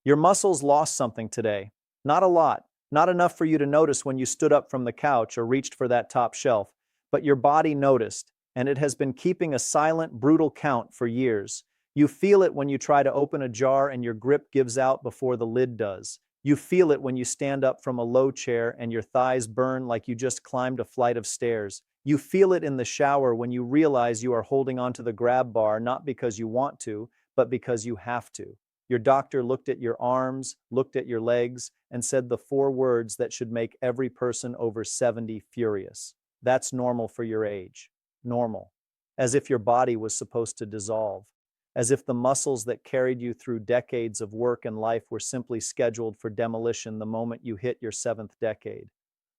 Your muscles lost something today. Not a lot, not enough for you to notice when you stood up from the couch or reached for that top shelf, but your body noticed, and it has been keeping a silent, brutal count for years. You feel it when you try to open a jar and your grip gives out before the lid does. You feel it when you stand up from a low chair and your thighs burn like you just climbed a flight of stairs. You feel it in the shower when you realize you are holding onto the grab bar not because you want to, but because you have to. Your doctor looked at your arms, looked at your legs, and said the four words that should make every person over 70 furious. That's normal for your age. Normal. As if your body was supposed to dissolve. As if the muscles that carried you through decades of work and life were simply scheduled for demolition the moment you hit your seventh decade.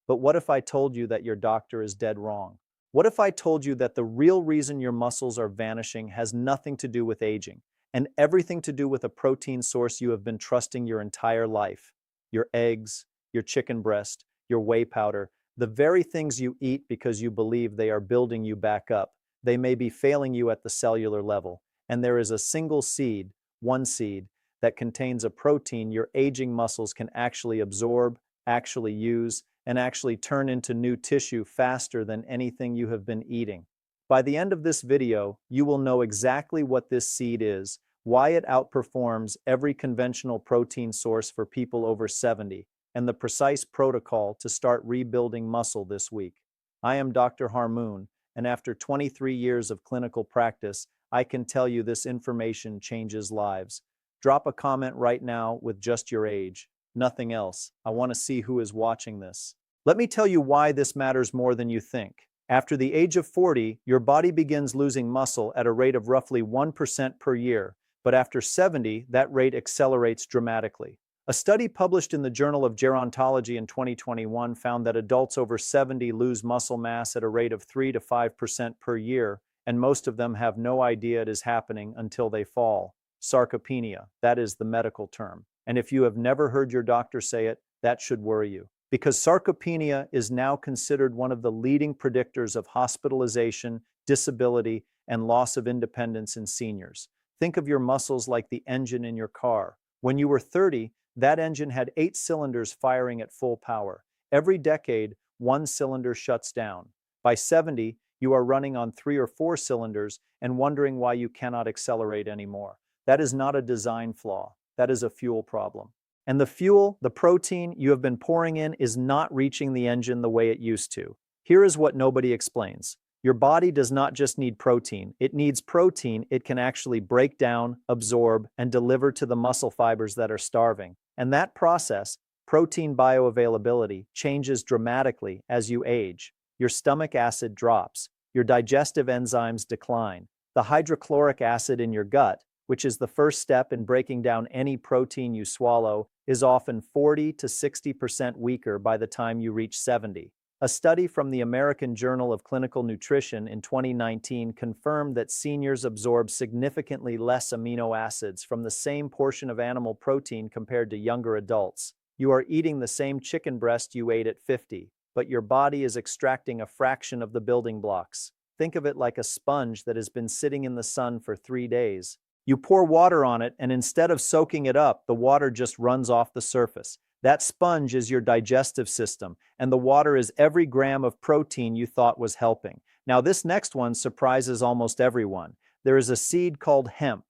But what if I told you that your doctor is dead wrong? What if I told you that the real reason your muscles are vanishing has nothing to do with aging, and everything to do with a protein source you have been trusting your entire life? Your eggs, your chicken breast, your whey powder, the very things you eat because you believe they are building you back up. They may be failing you at the cellular level, and there is a single seed, one seed, that contains a protein your aging muscles can actually absorb, actually use, and actually turn into new tissue faster than anything you have been eating. By the end of this video, you will know exactly what this seed is, why it outperforms every conventional protein source for people over 70, and the precise protocol to start rebuilding muscle this week. I am Dr. Harmoon, and after 23 years of clinical practice, I can tell you this information changes lives. Drop a comment right now with just your age. Nothing else. I want to see who is watching this. Let me tell you why this matters more than you think. After the age of 40, your body begins losing muscle at a rate of roughly 1% per year, but after 70, that rate accelerates dramatically. A study published in the Journal of Gerontology in 2021 found that adults over 70 lose muscle mass at a rate of 3 to 5% per year, and most of them have no idea it is happening until they fall. Sarcopenia, that is the medical term. And if you have never heard your doctor say it, that should worry you. Because sarcopenia is now considered one of the leading predictors of hospitalization, disability, and loss of independence in seniors. Think of your muscles like the engine in your car. When you were 30, that engine had 8 cylinders firing at full power. Every decade, one cylinder shuts down. By 70, you are running on 3 or 4 cylinders and wondering why you cannot accelerate anymore. That is not a design flaw. That is a fuel problem. And the fuel, the protein you have been pouring in is not reaching the engine the way it used to. Here is what nobody explains. Your body does not just need protein. It needs protein it can actually break down, absorb, and deliver to the muscle fibers that are starving. And that process, protein bioavailability, changes dramatically as you age. Your stomach acid drops. Your digestive enzymes decline. The hydrochloric acid in your gut, which is the first step in breaking down any protein you swallow, is often 40 to 60% weaker by the time you reach 70. A study from the American Journal of Clinical Nutrition in 2019 confirmed that seniors absorb significantly less amino acids from the same portion of animal protein compared to younger adults. You are eating the same chicken breast you ate at 50, but your body is extracting a fraction of the building blocks. Think of it like a sponge that has been sitting in the sun for 3 days. You pour water on it, and instead of soaking it up, the water just runs off the surface. That sponge is your digestive system, and the water is every gram of protein you thought was helping. Now, this next one surprises almost everyone. There is a seed called hemp,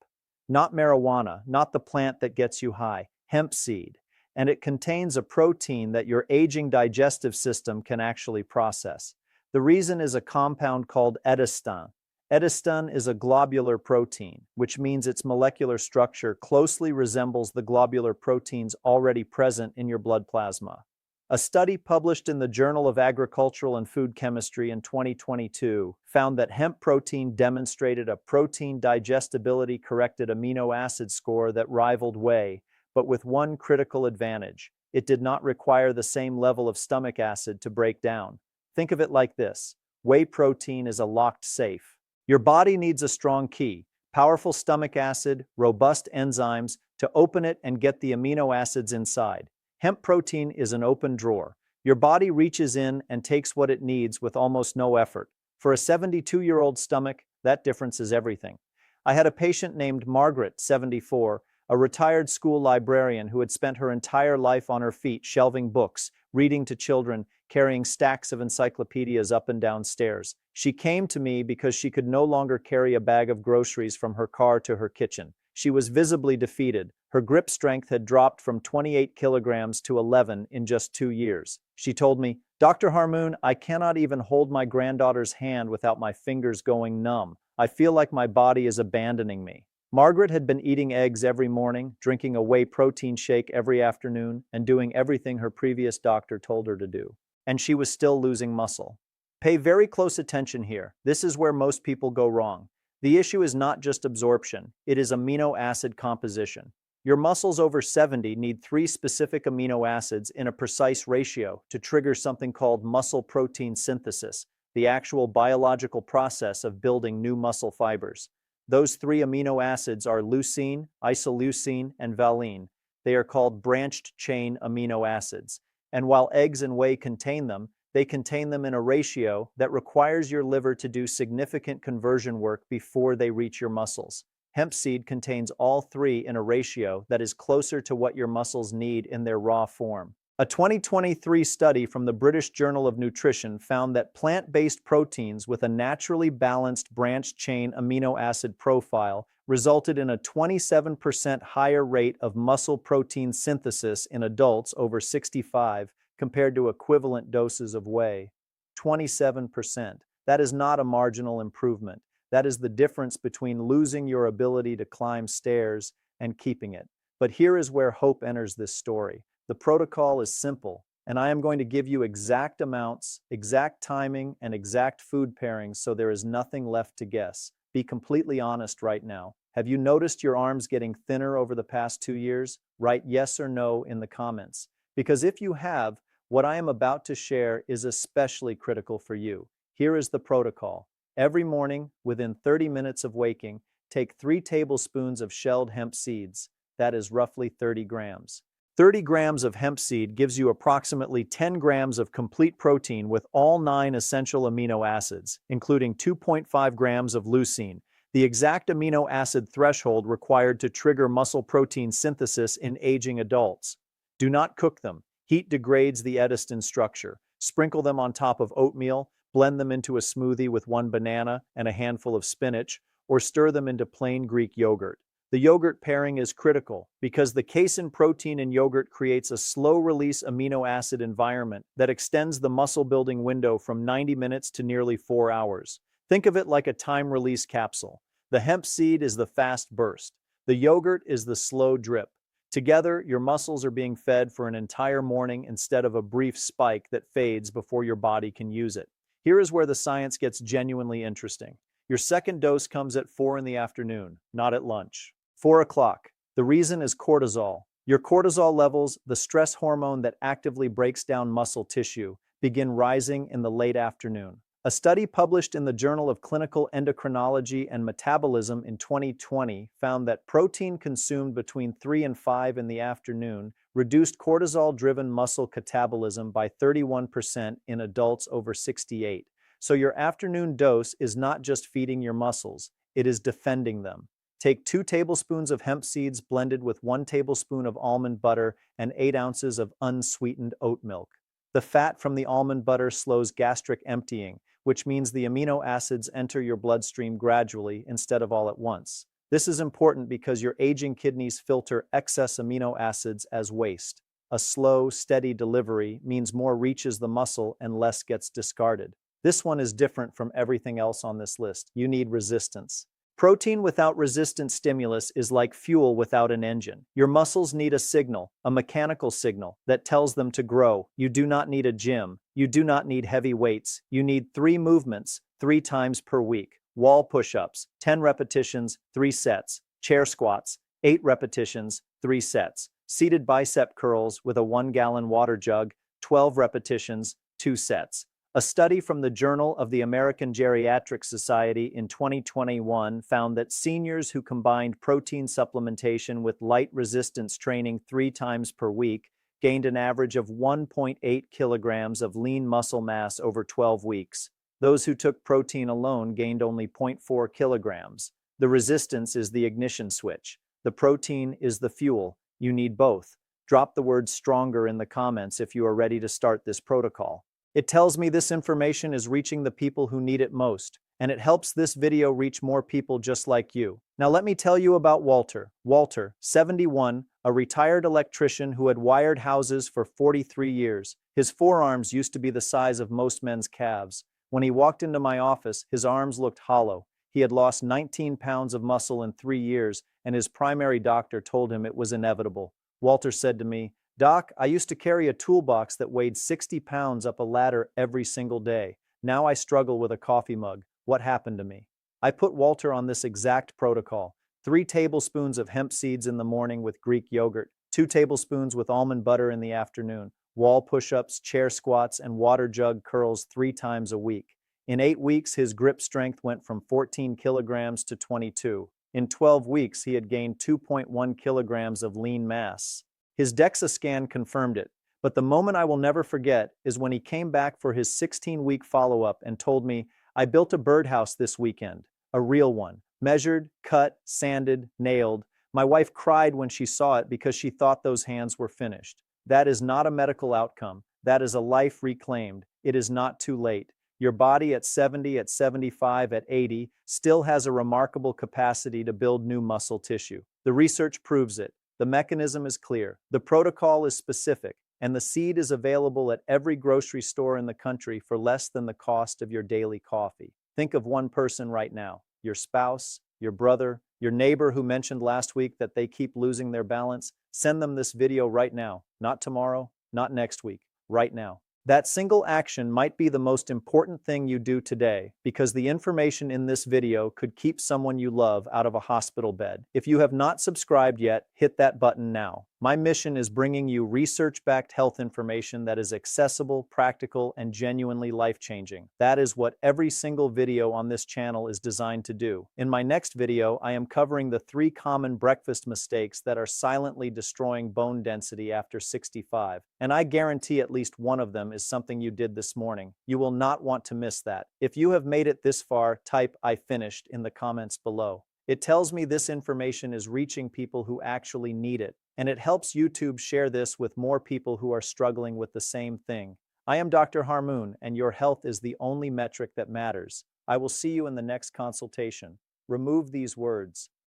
not marijuana, not the plant that gets you high, hemp seed. And it contains a protein that your aging digestive system can actually process. The reason is a compound called edestin. Edestin is a globular protein, which means its molecular structure closely resembles the globular proteins already present in your blood plasma. A study published in the Journal of Agricultural and Food Chemistry in 2022 found that hemp protein demonstrated a protein digestibility corrected amino acid score that rivaled whey, but with one critical advantage. It did not require the same level of stomach acid to break down. Think of it like this. Whey protein is a locked safe. Your body needs a strong key, powerful stomach acid, robust enzymes to open it and get the amino acids inside. Hemp protein is an open drawer. Your body reaches in and takes what it needs with almost no effort. For a 72-year-old stomach, that difference is everything. I had a patient named Margaret, 74, a retired school librarian who had spent her entire life on her feet shelving books, reading to children, carrying stacks of encyclopedias up and down stairs. She came to me because she could no longer carry a bag of groceries from her car to her kitchen. She was visibly defeated. Her grip strength had dropped from 28 kilograms to 11 in just 2 years. She told me, "Dr. Harmoon, I cannot even hold my granddaughter's hand without my fingers going numb. I feel like my body is abandoning me." Margaret had been eating eggs every morning, drinking a whey protein shake every afternoon, and doing everything her previous doctor told her to do. And she was still losing muscle. Pay very close attention here. This is where most people go wrong. The issue is not just absorption, it is amino acid composition. Your muscles over 70 need 3 specific amino acids in a precise ratio to trigger something called muscle protein synthesis, the actual biological process of building new muscle fibers. Those 3 amino acids are leucine, isoleucine, and valine. They are called branched-chain amino acids. And while eggs and whey contain them, they contain them in a ratio that requires your liver to do significant conversion work before they reach your muscles. Hemp seed contains all 3 in a ratio that is closer to what your muscles need in their raw form. A 2023 study from the British Journal of Nutrition found that plant-based proteins with a naturally balanced branched-chain amino acid profile resulted in a 27% higher rate of muscle protein synthesis in adults over 65 compared to equivalent doses of whey. 27%. That is not a marginal improvement. That is the difference between losing your ability to climb stairs and keeping it. But here is where hope enters this story. The protocol is simple, and I am going to give you exact amounts, exact timing, and exact food pairings so there is nothing left to guess. Be completely honest right now. Have you noticed your arms getting thinner over the past 2 years? Write yes or no in the comments. Because if you have, what I am about to share is especially critical for you. Here is the protocol. Every morning, within 30 minutes of waking, take 3 tablespoons of shelled hemp seeds. That is roughly 30 grams. 30 grams of hemp seed gives you approximately 10 grams of complete protein with all 9 essential amino acids, including 2.5 grams of leucine, the exact amino acid threshold required to trigger muscle protein synthesis in aging adults. Do not cook them. Heat degrades the edestin structure. Sprinkle them on top of oatmeal, blend them into a smoothie with 1 banana and a handful of spinach, or stir them into plain Greek yogurt. The yogurt pairing is critical because the casein protein in yogurt creates a slow-release amino acid environment that extends the muscle-building window from 90 minutes to nearly 4 hours. Think of it like a time-release capsule. The hemp seed is the fast burst. The yogurt is the slow drip. Together, your muscles are being fed for an entire morning instead of a brief spike that fades before your body can use it. Here is where the science gets genuinely interesting. Your second dose comes at 4 in the afternoon, not at lunch. 4 o'clock. The reason is cortisol. Your cortisol levels, the stress hormone that actively breaks down muscle tissue, begin rising in the late afternoon. A study published in the Journal of Clinical Endocrinology and Metabolism in 2020 found that protein consumed between 3 and 5 in the afternoon reduced cortisol-driven muscle catabolism by 31% in adults over 68. So your afternoon dose is not just feeding your muscles, it is defending them. Take 2 tablespoons of hemp seeds blended with 1 tablespoon of almond butter and 8 ounces of unsweetened oat milk. The fat from the almond butter slows gastric emptying, which means the amino acids enter your bloodstream gradually instead of all at once. This is important because your aging kidneys filter excess amino acids as waste. A slow, steady delivery means more reaches the muscle and less gets discarded. This one is different from everything else on this list. You need resistance. Protein without resistant stimulus is like fuel without an engine. Your muscles need a signal, a mechanical signal, that tells them to grow. You do not need a gym. You do not need heavy weights. You need 3 movements, 3 times per week. Wall push-ups, 10 repetitions, 3 sets. Chair squats, 8 repetitions, 3 sets. Seated bicep curls with a 1-gallon water jug, 12 repetitions, 2 sets. A study from the Journal of the American Geriatric Society in 2021 found that seniors who combined protein supplementation with light resistance training 3 times per week gained an average of 1.8 kilograms of lean muscle mass over 12 weeks. Those who took protein alone gained only 0.4 kilograms. The resistance is the ignition switch. The protein is the fuel. You need both. Drop the word stronger in the comments if you are ready to start this protocol. It tells me this information is reaching the people who need it most, and it helps this video reach more people just like you. Now let me tell you about Walter. Walter, 71, a retired electrician who had wired houses for 43 years. His forearms used to be the size of most men's calves. When he walked into my office, his arms looked hollow. He had lost 19 pounds of muscle in 3 years, and his primary doctor told him it was inevitable. Walter said to me, "Doc, I used to carry a toolbox that weighed 60 pounds up a ladder every single day. Now I struggle with a coffee mug. What happened to me?" I put Walter on this exact protocol. 3 tablespoons of hemp seeds in the morning with Greek yogurt, 2 tablespoons with almond butter in the afternoon, wall push-ups, chair squats, and water jug curls 3 times a week. In 8 weeks, his grip strength went from 14 kilograms to 22. In 12 weeks, he had gained 2.1 kilograms of lean mass. His DEXA scan confirmed it, but the moment I will never forget is when he came back for his 16-week follow-up and told me, "I built a birdhouse this weekend, a real one, measured, cut, sanded, nailed." My wife cried when she saw it because she thought those hands were finished. That is not a medical outcome. That is a life reclaimed. It is not too late. Your body at 70, at 75, at 80 still has a remarkable capacity to build new muscle tissue. The research proves it. The mechanism is clear. The protocol is specific, and the seed is available at every grocery store in the country for less than the cost of your daily coffee. Think of one person right now, your spouse, your brother, your neighbor who mentioned last week that they keep losing their balance. Send them this video right now, not tomorrow, not next week, right now. That single action might be the most important thing you do today because the information in this video could keep someone you love out of a hospital bed. If you have not subscribed yet, hit that button now. My mission is bringing you research-backed health information that is accessible, practical, and genuinely life-changing. That is what every single video on this channel is designed to do. In my next video, I am covering the 3 common breakfast mistakes that are silently destroying bone density after 65. And I guarantee at least one of them is something you did this morning. You will not want to miss that. If you have made it this far, type "I finished" in the comments below. It tells me this information is reaching people who actually need it, and it helps YouTube share this with more people who are struggling with the same thing. I am Dr. Harmoon, and your health is the only metric that matters. I will see you in the next consultation. Remove these words.